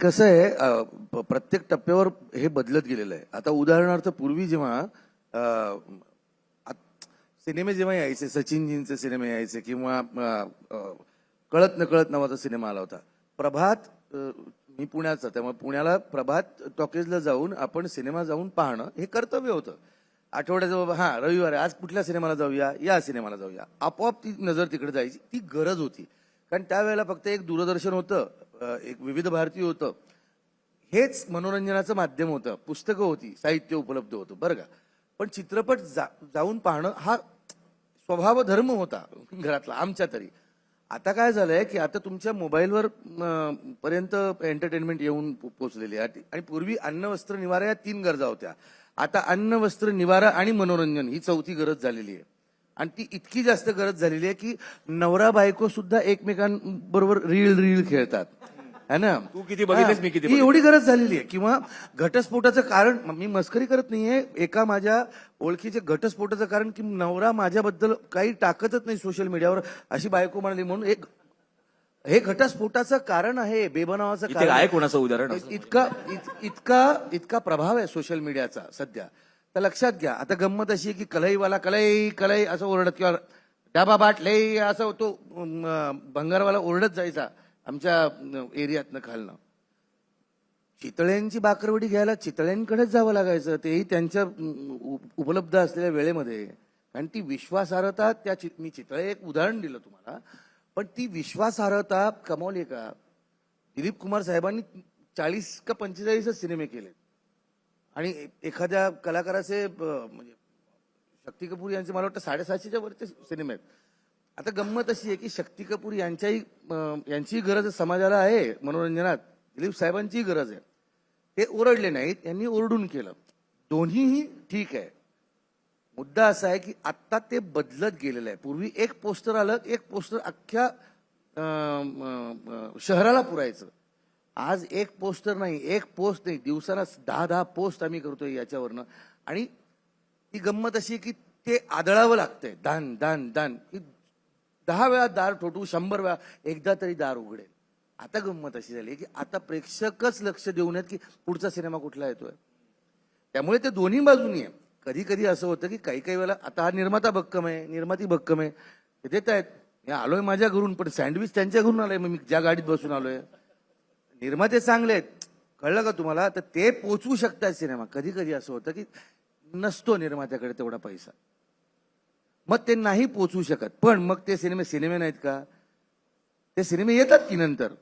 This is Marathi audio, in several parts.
कसं आहे, प्रत्येक टप्प्यावर हे बदलत गेलेलं आहे. आता उदाहरणार्थ पूर्वी जेव्हा सिनेमे जेव्हा यायचे, सचिनजींचे सिनेमे यायचे किंवा कळत नकळत नावाचा सिनेमा आला होता. प्रभात, मी पुण्याचा, त्यामुळे पुण्याला प्रभात टॉकीजला जाऊन आपण सिनेमा जाऊन पाहणं हे कर्तव्य होतं. आठवड्याचं बाबा हा रविवार आज कुठल्या सिनेमाला जाऊया, या सिनेमाला जाऊया, आपोआप ती नजर तिकडे जायची. ती गरज होती, कारण त्यावेळेला फक्त एक दूरदर्शन होतं, एक विविध भारती होतं, हेच मनोरंजनाचं माध्यम होतं. पुस्तकं होती, साहित्य उपलब्ध होतं, बरं का. पण चित्रपट जाऊन पाहणं हा स्वभाव धर्म होता घरातला, आमच्या तरी. आता काय झालंय की आता तुमच्या मोबाईलवर पर्यंत एंटरटेनमेंट येऊन पोहोचलेली आहे. आणि पूर्वी अन्न वस्त्र निवारा या 3 गरजा होत्या. आता अन्न वस्त्र निवारा आणि मनोरंजन ही 4थी गरज झालेली आहे. आणि ती इतकी जास्त गरज झालेली आहे की नवरा बायको सुद्धा एकमेकांबरोबर रील खेळतात, है ना. तू किती बघितलेस, मी किती ही एवढी गरज झालेली आहे. किंवा घटस्फोटाचं कारण, मी मस्करी करत नाहीये, एका माझ्या ओळखीचे घटस्फोटाचं कारण की नवरा माझ्याबद्दल काही टाकतच नाही सोशल मीडियावर, अशी बायको म्हणाली, म्हणून एक हे घटस्फोटाचं कारण आहे, बेबनावाचं कारण आहे. कोणाचं उदाहरण? इतका प्रभाव आहे सोशल मीडियाचा सध्या. तर लक्षात घ्या. आता गंमत अशी आहे की कलईवाला कलई कलई असं ओरडत, किंवा डाबा बाटले असं तो भंगारवाला ओरडत जायचा आमच्या एरियातनं खालनं. चितळ्यांची बाकरवडी घ्यायला चितळ्यांकडेच जावं लागायचं, तेही त्यांच्या उपलब्ध असलेल्या वेळेमध्ये. कारण ती विश्वासार्हता, मी चितळे एक उदाहरण दिलं तुम्हाला, पण ती विश्वासार्हता कमावली का. दिलीप कुमार साहेबांनी 40 का 45 सिनेमे केले, आणि एखाद्या कलाकाराचे म्हणजे शक्ती कपूर यांचे मला वाटतं 750च्या वरचे सिनेमे आहेत. आता गंमत अशी आहे की शक्ती कपूर यांचीही गरज समाजाला आहे मनोरंजनात, दिलीप साहेबांचीही गरज आहे. ते ओरडले नाहीत, यांनी ओरडून केलं. दोन्हीही ठीक आहे. मुद्दा असा आहे की आत्ता ते बदलत गेलेलं आहे. पूर्वी एक पोस्टर आलं, एक पोस्टर अख्ख्या शहराला पुरायचं. आज एक पोस्टर नाही, एक पोस्ट नाही, दिवसाला 10 पोस्ट आम्ही करतोय याच्यावरनं. आणि ती गंमत अशी की ते आदळावं लागतंय, दान दान दान. 10 वेळा दार ठोठू, 100 वेळा एकदा तरी दार उघडेल. आता गंमत अशी झाली की आता प्रेक्षकच लक्ष देऊन आहेत की पुढचा सिनेमा कुठला येतोय. त्यामुळे ते दोन्ही बाजूनी आहे. कधी कधी असं होतं की काही वेळेला आता हा निर्माता भक्कम आहे, निर्माती भक्कम आहे, ते देत आहेत. मी आलोय माझ्या घरून, पण सँडविच त्यांच्या घरून आलोय, मग मी ज्या गाडीत बसून आलोय. निर्माते चांगले आहेत, कळलं का तुम्हाला, तर ते पोचवू शकतात सिनेमा. कधी कधी असं होतं की नसतो निर्मात्याकडे तेवढा पैसा, मग ते नाही पोचवू शकत. पण मग ते सिनेमे नाहीत का, ते सिनेमे येतात की नंतर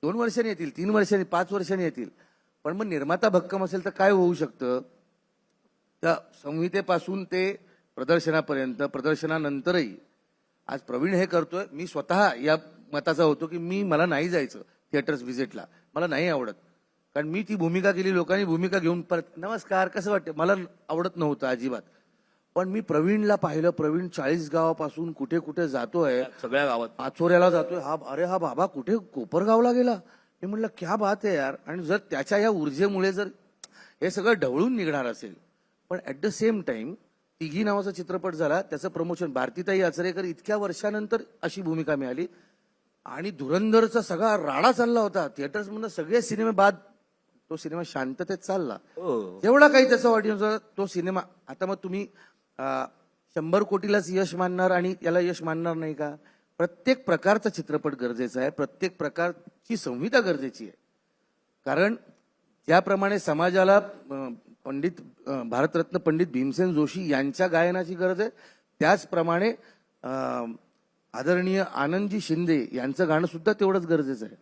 2 वर्षांनी येतील, 3 वर्षांनी, 5 वर्षांनी येतील. पण मग निर्माता भक्कम असेल तर काय होऊ शकतं, त्या संहितेपासून ते प्रदर्शनापर्यंत, प्रदर्शनानंतरही. आज प्रवीण हे करतोय, मी स्वतः या मताचा होतो की मला नाही जायचं थिएटर्स व्हिजिटला, मला नाही आवडत. कारण मी ती भूमिका केली, लोकांनी भूमिका घेऊन परत नमस्कार कसं वाटतं, मला आवडत नव्हतं अजिबात. पण मी प्रवीणला पाहिलं, प्रवीण 40 गावापासून कुठे कुठे जातोय, सगळ्या गावात पाचोऱ्याला जातोय. अरे हा बाबा कुठे कोपरगावला गेला. मी म्हटलं क्या बात आहे यार. आणि जर त्याच्या या ऊर्जेमुळे जर हे सगळं ढवळून निघणार असेल. पण ऍट द सेम टाइम तिघी नावाचा चित्रपट झाला, त्याचं प्रमोशन भारतीताई आचरेकर इतक्या वर्षानंतर अशी भूमिका मिळाली. आणि धुरंधरचा सगळा राडा चालला होता, थिएटर्स मधून सगळे सिनेमे बाद. तो सिनेमा शांततेत चालला, जेवढा काही त्याचा ऑडियन्स होता तो सिनेमा. आता मग तुम्ही 100 कोटीलाच यश मानणार आणि याला यश मानणार नाही का. प्रत्येक प्रकारचा चित्रपट गरजेचा आहे, प्रत्येक प्रकारची संहिता गरजेची आहे. कारण ज्याप्रमाणे समाजाला भारतरत्न पंडित भीमसेन जोशी यांच्या गायनाची गरज आहे, त्याचप्रमाणे आदरणीय आनंदजी शिंदे यांचं गाणं सुद्धा तेवढंच गरजेचं आहे.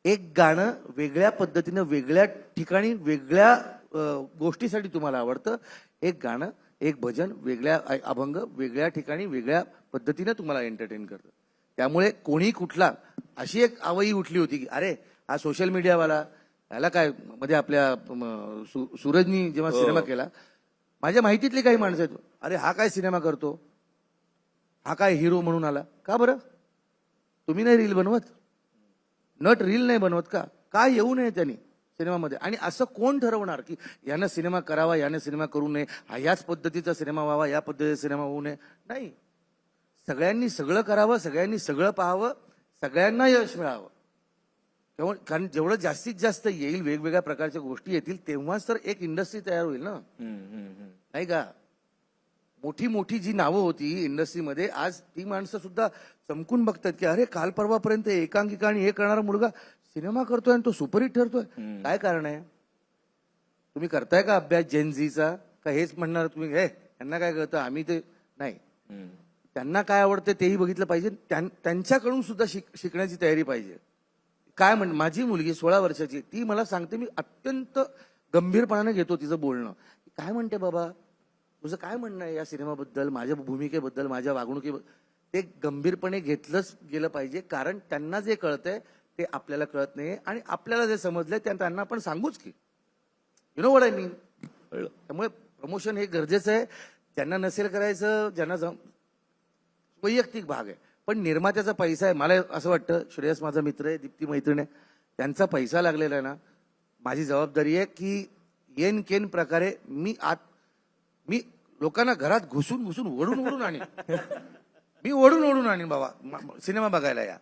एक गाणं वेगळ्या पद्धतीनं, वेगळ्या ठिकाणी, वेगळ्या गोष्टीसाठी तुम्हाला आवडतं. एक गाणं, एक भजन, वेगळ्या अभंग, वेगळ्या ठिकाणी, वेगळ्या पद्धतीने तुम्हाला एंटरटेन करतं. त्यामुळे कोणी कुठला, अशी एक आवई उठली होती की अरे हा सोशल मीडियावाला, याला काय. मध्ये आपल्या सूरजनी जेव्हा सिनेमा केला, माझ्या माहितीतली काही माणसं आहेत, अरे हा काय सिनेमा करतो, हा काय हिरो म्हणून आला का. बरं तुम्ही नाही रील बनवत, नट रील नाही बनवत का, काय येऊ नये त्यांनी सिनेमामध्ये. आणि असं कोण ठरवणार की यानं सिनेमा करावा, यानं सिनेमा करू नये, हा याच पद्धतीचा सिनेमा व्हावा, या पद्धतीचा सिनेमा होऊ नये. नाही, सगळ्यांनी सगळं करावं, सगळ्यांनी सगळं पाहावं, सगळ्यांना यश मिळावं. कारण जेवढं जास्तीत जास्त येईल, वेगवेगळ्या प्रकारच्या गोष्टी येतील, तेव्हाच तर एक इंडस्ट्री तयार होईल ना, नाही का? मोठी मोठी जी नावं होती इंडस्ट्रीमध्ये, आज ती माणसं सुद्धा चमकून बघतात की अरे काल परवापर्यंत एकांकिका आणि हे करणारा मुलगा सिनेमा करतोय आणि तो सुपरहिट ठरतोय. काय कारण आहे? तुम्ही करताय का अभ्यास जेनझीचा? का हेच म्हणणार तुम्ही हे यांना काय कळतं, आम्ही ते नाही. त्यांना काय आवडतं तेही बघितलं पाहिजे. त्यांच्याकडून सुद्धा शिकण्याची तयारी पाहिजे. काय माझी मुलगी 16 वर्षाची, ती मला सांगते, मी अत्यंत गंभीरपणाने घेतो तिचं बोलणं. काय म्हणते बाबा, तुझं काय म्हणणं आहे या सिनेमाबद्दल, माझ्या भूमिकेबद्दल, माझ्या वागणुकीबद्दल? ते गंभीरपणे घेतलंच गेलं पाहिजे, कारण त्यांना जे कळतंय ते आपल्याला कळत नाही, आणि आपल्याला जे समजलंय त्यांना आपण सांगूच की, you know what I mean. त्यामुळे प्रमोशन हे गरजेचं आहे. ज्यांना नसेल करायचं, ज्यांना वैयक्तिक भाग आहे, पण निर्मात्याचा पैसा आहे. मला असं वाटतं, श्रेयस माझा मित्र आहे, दीप्ती मैत्रीण आहे, त्यांचा पैसा लागलेला आहे ना, माझी जबाबदारी आहे की येन केन प्रकारे मी लोकांना घरात घुसून ओढून आणीन. मी ओढून आणीन बाबा, सिनेमा बघायला या.